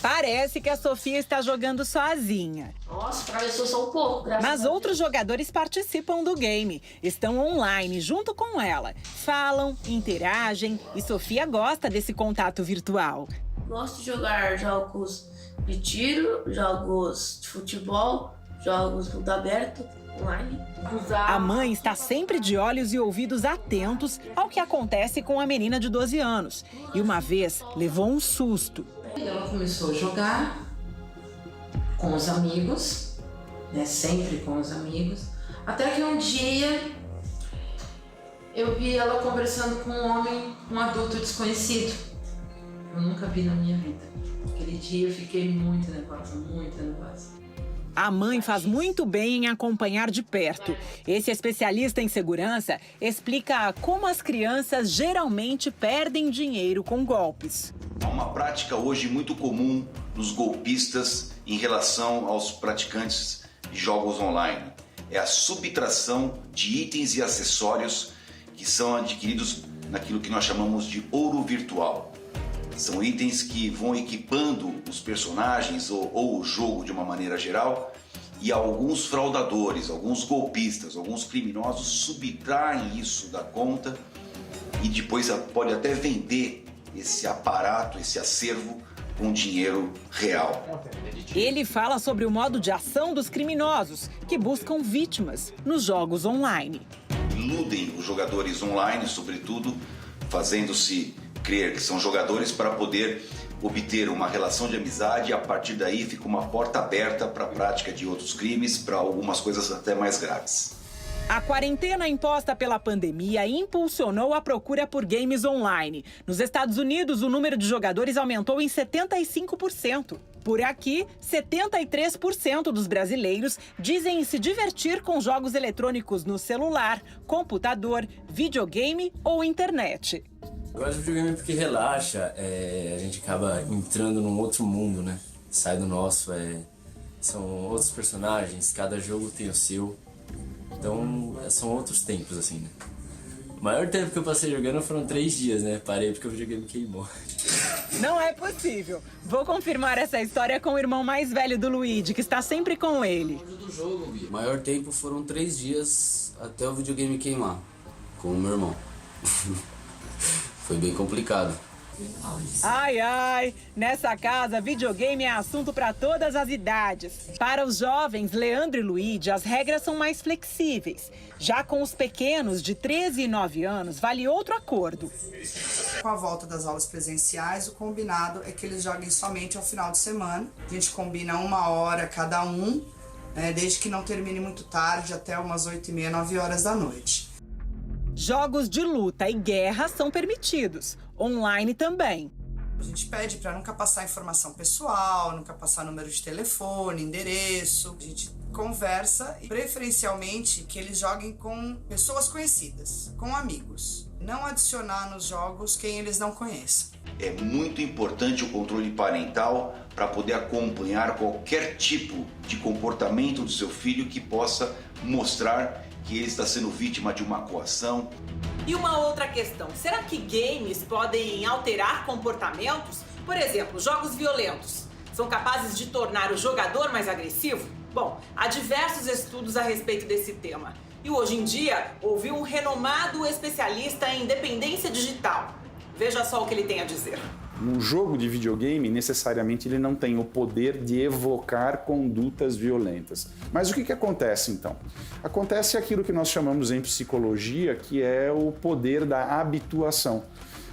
Parece que a Sofia está jogando sozinha. Nossa, atravessou só um pouco, graças a Mas Deus. outros jogadores participam do game. Estão online junto com ela. Falam, interagem e Sofia gosta desse contato virtual. Gosto de jogar jogos de tiro, jogos de futebol, jogos mundo aberto, online. A mãe está sempre de olhos e ouvidos atentos ao que acontece com a menina de 12 anos. E uma vez levou um susto. Ela começou a jogar com os amigos, né? Sempre com os amigos. Até que um dia eu vi ela conversando com um adulto desconhecido. Eu nunca vi na minha vida. Aquele dia eu fiquei muito nervosa, muito nervosa. A mãe faz muito bem em acompanhar de perto. Esse especialista em segurança explica como as crianças geralmente perdem dinheiro com golpes. Há uma prática hoje muito comum dos golpistas em relação aos praticantes de jogos online. É a subtração de itens e acessórios que são adquiridos naquilo que nós chamamos de ouro virtual. São itens que vão equipando os personagens ou o jogo de uma maneira geral, e alguns fraudadores, alguns golpistas, alguns criminosos subtraem isso da conta e depois pode até vender esse aparato, esse acervo com dinheiro real. Ele fala sobre o modo de ação dos criminosos que buscam vítimas nos jogos online. Iludem os jogadores online, sobretudo, fazendo-se crer que são jogadores para poder obter uma relação de amizade e a partir daí fica uma porta aberta para a prática de outros crimes, para algumas coisas até mais graves. A quarentena imposta pela pandemia impulsionou a procura por games online. Nos Estados Unidos, o número de jogadores aumentou em 75%. Por aqui, 73% dos brasileiros dizem se divertir com jogos eletrônicos no celular, computador, videogame ou internet. Eu gosto de videogame porque relaxa, a gente acaba entrando num outro mundo, né? Sai do nosso, são outros personagens, cada jogo tem o seu. Então, são outros tempos, assim, né? O maior tempo que eu passei jogando foram 3 dias, né? Parei porque o videogame queimou. Não é possível. Vou confirmar essa história com o irmão mais velho do Luigi, que está sempre com ele. Do jogo, Gui. O maior tempo foram 3 dias até o videogame queimar, com o meu irmão. Foi bem complicado. Ai, ai, nessa casa, videogame é assunto para todas as idades. Para os jovens, Leandro e Luigi, as regras são mais flexíveis. Já com os pequenos, de 13 e 9 anos, vale outro acordo. Com a volta das aulas presenciais, o combinado é que eles joguem somente ao final de semana. A gente combina 1 hora cada um, desde que não termine muito tarde, até umas 8h30, 9 horas da noite. Jogos de luta e guerra são permitidos, online também. A gente pede para nunca passar informação pessoal, nunca passar número de telefone, endereço. A gente conversa e preferencialmente que eles joguem com pessoas conhecidas, com amigos. Não adicionar nos jogos quem eles não conheçam. É muito importante o controle parental para poder acompanhar qualquer tipo de comportamento do seu filho que possa mostrar que ele está sendo vítima de uma coação. E uma outra questão, será que games podem alterar comportamentos? Por exemplo, jogos violentos são capazes de tornar o jogador mais agressivo? Bom, há diversos estudos a respeito desse tema. E hoje em dia, houve um renomado especialista em dependência digital. Veja só o que ele tem a dizer. Um jogo de videogame, necessariamente, ele não tem o poder de evocar condutas violentas. Mas o que acontece, então? Acontece aquilo que nós chamamos em psicologia, que é o poder da habituação.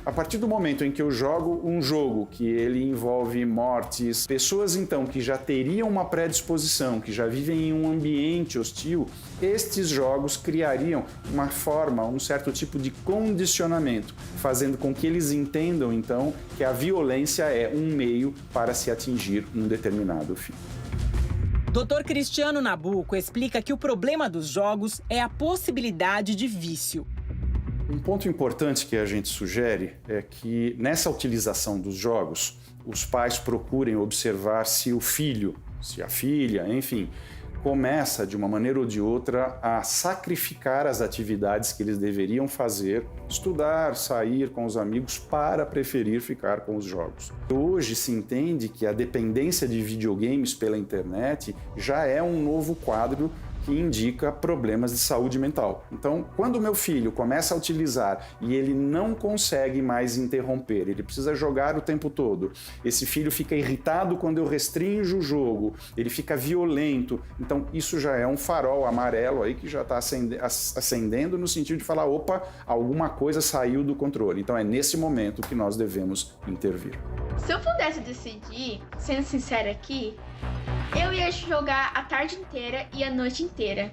A partir do momento em que eu jogo um jogo que ele envolve mortes, pessoas então que já teriam uma predisposição, que já vivem em um ambiente hostil, estes jogos criariam uma forma, um certo tipo de condicionamento, fazendo com que eles entendam então que a violência é um meio para se atingir um determinado fim. Dr. Cristiano Nabuco explica que o problema dos jogos é a possibilidade de vício. Um ponto importante que a gente sugere é que, nessa utilização dos jogos, os pais procurem observar se o filho, se a filha, enfim, começa, de uma maneira ou de outra, a sacrificar as atividades que eles deveriam fazer, estudar, sair com os amigos, para preferir ficar com os jogos. Hoje se entende que a dependência de videogames pela internet já é um novo quadro que indica problemas de saúde mental. Então, quando o meu filho começa a utilizar e ele não consegue mais interromper, ele precisa jogar o tempo todo, esse filho fica irritado quando eu restringo o jogo, ele fica violento, então isso já é um farol amarelo aí que já está acendendo no sentido de falar, opa, alguma coisa saiu do controle. Então é nesse momento que nós devemos intervir. Se eu pudesse decidir, sendo sincera aqui, eu ia jogar a tarde inteira e a noite inteira.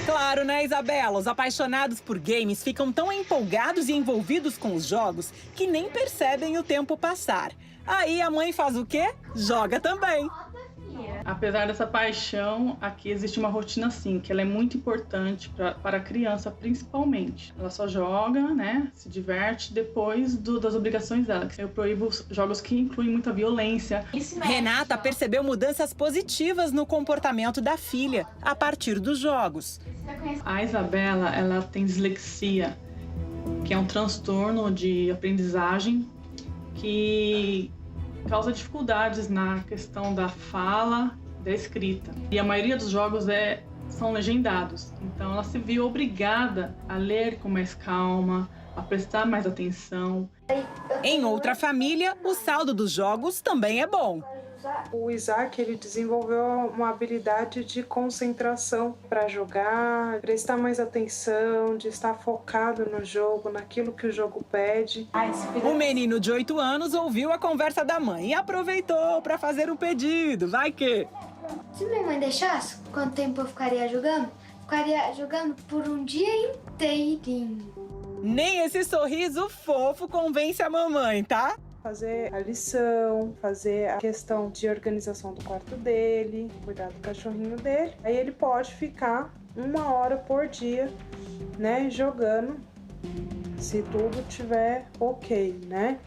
Claro, né, Isabela? Os apaixonados por games ficam tão empolgados e envolvidos com os jogos que nem percebem o tempo passar. Aí a mãe faz o quê? Joga também. Apesar dessa paixão, aqui existe uma rotina sim, que ela é muito importante para a criança principalmente. Ela só joga, né, se diverte depois das obrigações dela. Eu proíbo jogos que incluem muita violência. Renata percebeu mudanças positivas no comportamento da filha a partir dos jogos. A Isabela, ela tem dislexia, que é um transtorno de aprendizagem que causa dificuldades na questão da fala, da escrita. E a maioria dos jogos são legendados. Então ela se viu obrigada a ler com mais calma, a prestar mais atenção. Em outra família, o saldo dos jogos também é bom. O Isaac, ele desenvolveu uma habilidade de concentração para jogar, prestar mais atenção, de estar focado no jogo, naquilo que o jogo pede. O menino de 8 anos ouviu a conversa da mãe e aproveitou para fazer um pedido. Vai que... Se minha mãe deixasse, quanto tempo eu ficaria jogando? Ficaria jogando por um dia inteirinho. Nem esse sorriso fofo convence a mamãe, tá? Fazer a lição, fazer a questão de organização do quarto dele, cuidar do cachorrinho dele. Aí ele pode ficar 1 hora por dia, né, jogando, se tudo tiver ok, né?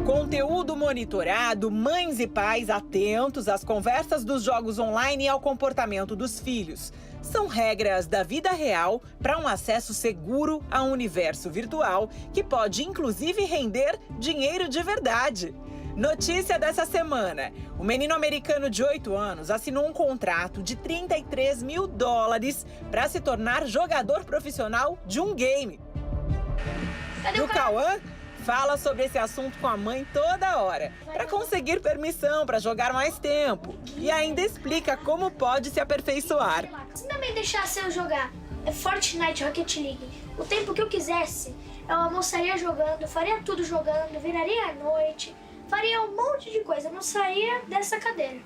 Conteúdo monitorado, mães e pais atentos às conversas dos jogos online e ao comportamento dos filhos. São regras da vida real para um acesso seguro a um universo virtual que pode inclusive render dinheiro de verdade. Notícia dessa semana: o menino americano de 8 anos assinou um contrato de $33 mil para se tornar jogador profissional de um game. E o Cauã fala sobre esse assunto com a mãe toda hora, para conseguir permissão para jogar mais tempo. E ainda explica como pode se aperfeiçoar. Se também deixasse eu jogar Fortnite, Rocket League, o tempo que eu quisesse, eu almoçaria jogando, faria tudo jogando, viraria à noite, faria um monte de coisa, eu não saía dessa cadeira.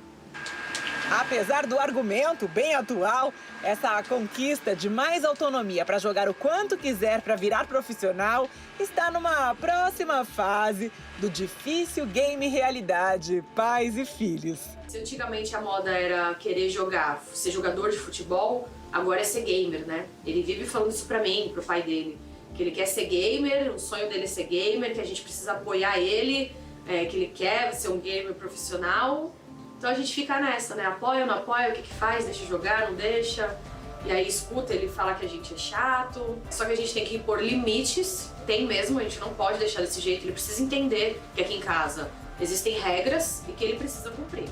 Apesar do argumento bem atual, essa conquista de mais autonomia para jogar o quanto quiser para virar profissional está numa próxima fase do difícil game realidade, pais e filhos. Se antigamente a moda era querer jogar, ser jogador de futebol, agora é ser gamer, né? Ele vive falando isso pra mim, pro pai dele, que ele quer ser gamer, o sonho dele é ser gamer, que a gente precisa apoiar ele, que ele quer ser um gamer profissional. Então a gente fica nessa, né? Apoia ou não apoia, o que faz, deixa jogar, não deixa. E aí escuta ele falar que a gente é chato. Só que a gente tem que impor limites, tem mesmo, a gente não pode deixar desse jeito. Ele precisa entender que aqui em casa existem regras e que ele precisa cumprir.